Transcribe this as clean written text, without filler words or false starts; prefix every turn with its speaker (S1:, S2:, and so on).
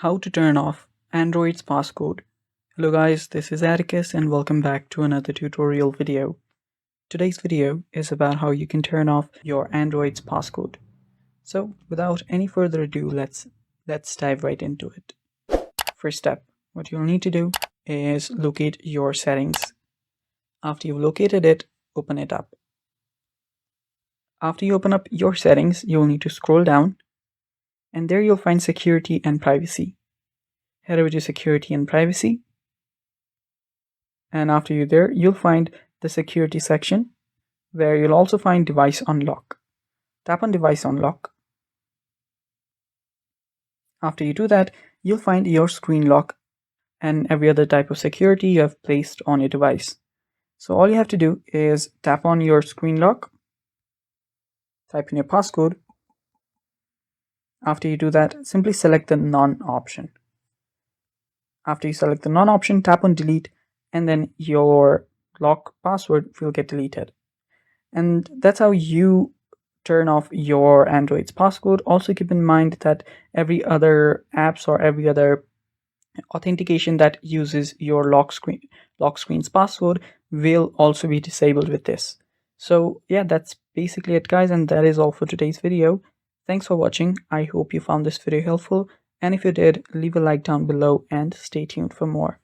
S1: How to turn off Android's passcode. Hello guys, this is Atticus and welcome back to another tutorial video. Today's video is about how you can turn off your Android's passcode. So without any further ado, let's dive right into it. First step, what you'll need to do is locate your settings. After you've located it, open it up. After you open up your settings, you'll need to scroll down and there you'll find security and privacy. Head over to security and privacy. And after you're there, you'll find the security section where you'll also find device unlock. Tap on device unlock. After you do that, you'll find your screen lock and every other type of security you have placed on your device. So all you have to do is tap on your screen lock, type in your passcode. After you do that, simply select the none option. After you select the none option, tap on delete and then your lock password will get deleted. And that's how you turn off your Android's passcode. Also keep in mind that every other apps or every other authentication that uses your lock screen's password will also be disabled with this. So yeah, that's basically it guys, and that is all for today's video. Thanks for watching. I hope you found this video helpful, and if you did, leave a like down below and stay tuned for more.